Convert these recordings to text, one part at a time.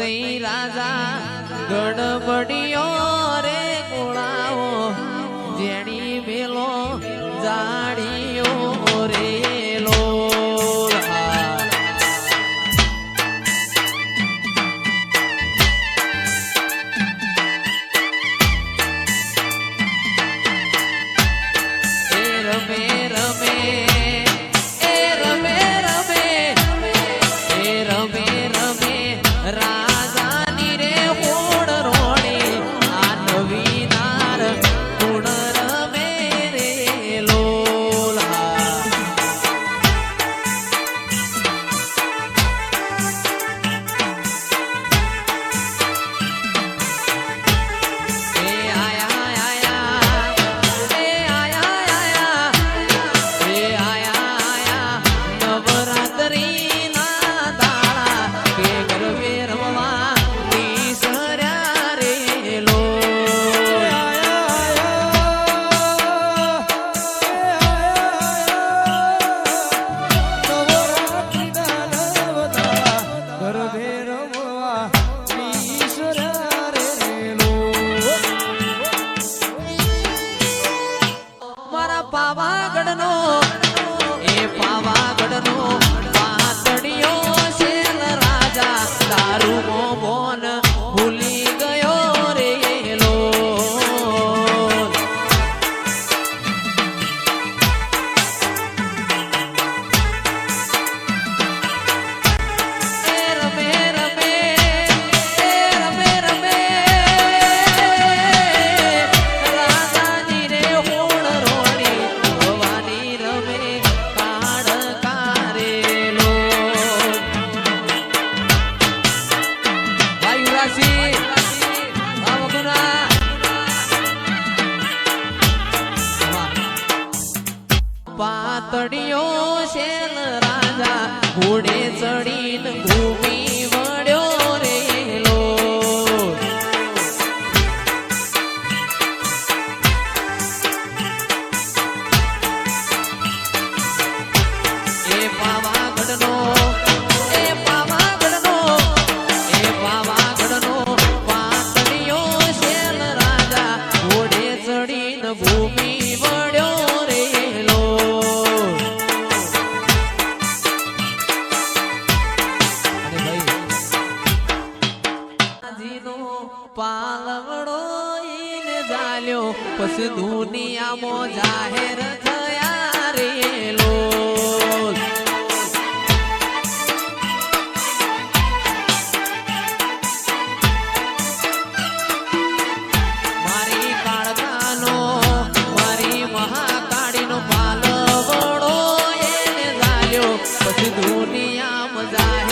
તઈ રાજા ગડબડિયો રે ગોળાઓ જેણી મેલો જાડીઓ રે પાતળિયો શેલ રાજા ઘોડે ચડીને ભૂમિ વળ્યો રેલો એ પાવાગઢનો પાતળિયો શેલ રાજા ઘોડે ચડીને ભૂમિ વળ્યો પાલવડો ઈને જાલ્યો પછી દુનિયામાં જાહેર થયા રેલો મારી કાળકાનો મારી મહાકાળીનો પાલવડો ઈને જાલ્યો પછી દુનિયામાં જાહેર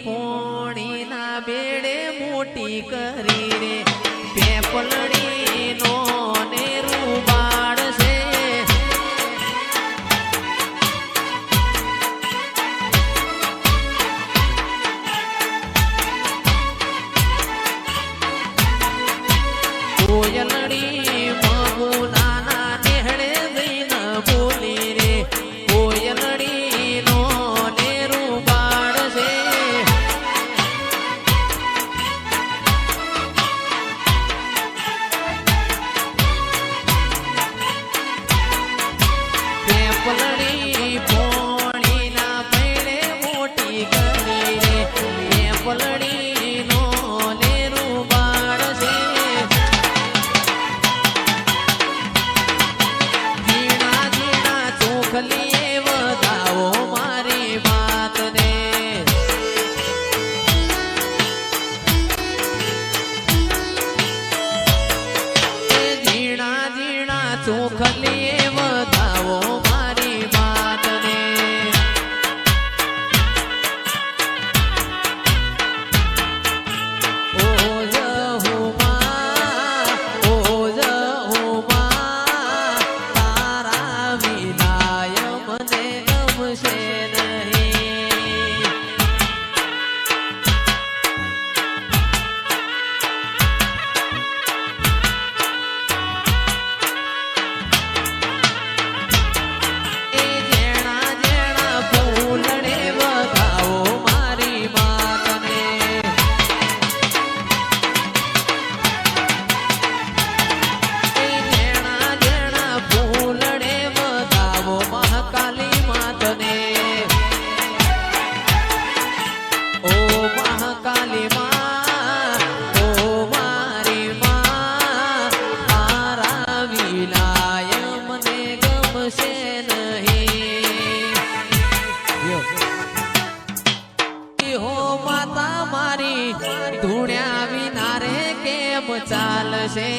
પોણીના બેડે મોટી ચાલશે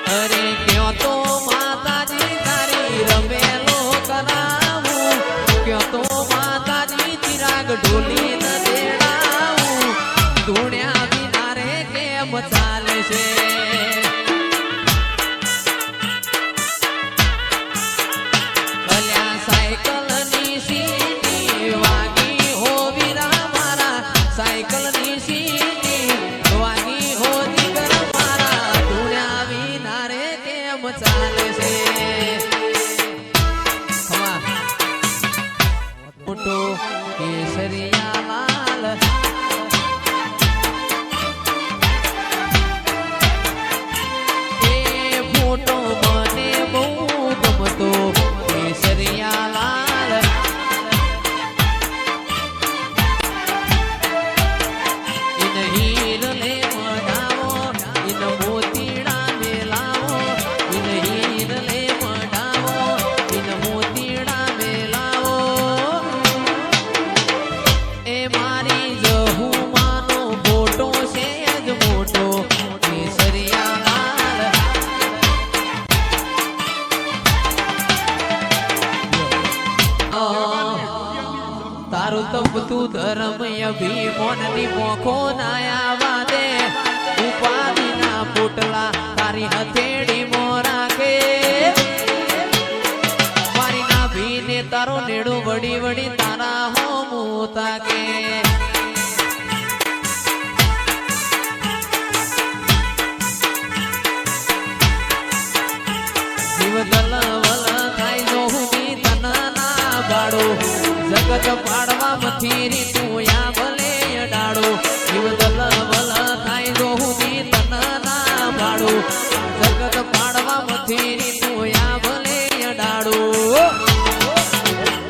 અરે ક્યો તો માતાજી તારી રમેલો કરાવું ક્યો તો માતાજી ચિરાગ ઢોલી ન દેડાવું ધૂણ્યા વિના રે કેમ ચાલશે અલ્યા સાયકલની સીટી વાગી હો વીરા મારા સાયકલની સીટી વાગી હો દીકરા મારા ધૂણ્યા વિના રે કેમ ચાલશે મોટો કેસરિયા લાલ એ ફોટો મને બહુ ગમતો કેસરિયા લાલ ઇન હીર લે મઢાવો ઇન મોતીડા મેલાવો ઇન હીર લે મઢાવો ઇન મોતીડા મેલાવો એ મારી જહુમાનો ફોટો છે જ મોટો કેસરિયા લાલ તારું તપતું ધર્મ અભિમાનની મોખો ના આવા દે ઉપાધિના પોટલા તારી હથેળી મોરાકે મારી નાભીને તારો નેડો વડી વડી તારા હોમું તાકે જીવ દલવલ થાય જો હું તન ના બાળો જગત પાડવા મથીરી તું યા ભલે અડાડો જીવ દલવલ થાય જો હું તન ના બાળો જગત પાડવા મથીરી તું યા ભલે અડાડો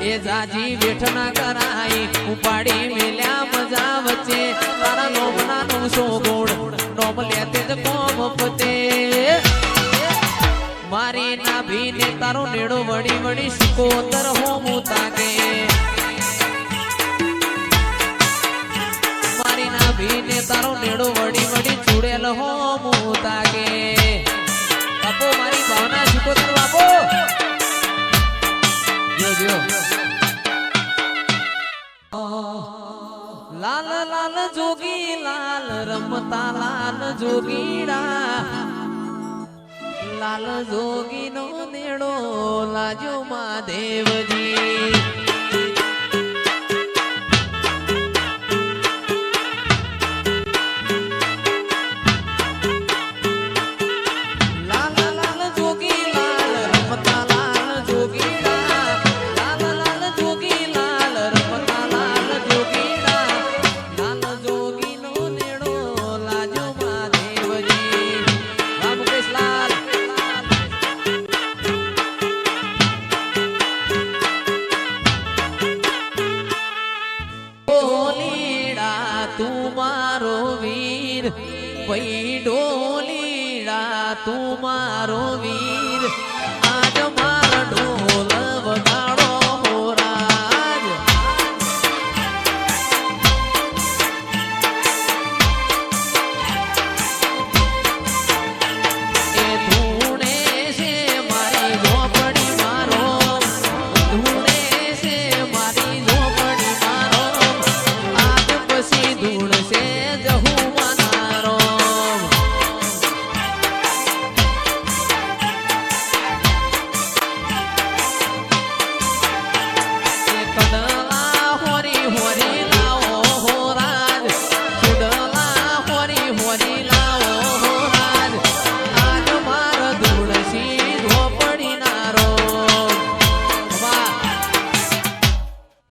એ જાજી બેઠના કરાઈ ઉપાડી મેલ્યા મજા વચ્ચે તારા લોમના નું સો ગોળ નોમ લેતે જ કોમ પતે મારી નાભીને તારો નેડો વડી વડી સિકોતર હોમું તાકે મારી નાભીને તારો નેડો વડી વડી ચૂડેલ હોમું તાકે બાપો મારી ભાવના સિકોતર બાપો જો લાલ લાલ જોગી લાલ રમતા લાલ જોગીડા લાલ જોગી નો નેડો લાજો મહાદેવજી લાલ લાલ જોગી લાલ રમતા લાલ જોગીડા લાલ લાલ જોગી લાલ રમતા લાલ જોગીડા લાલ જોગી નો નેડો લાજો મહાદેવજી રામ કૃષ્ણ તું મારો વીર પૈ ડોલીડા તું મારો વીર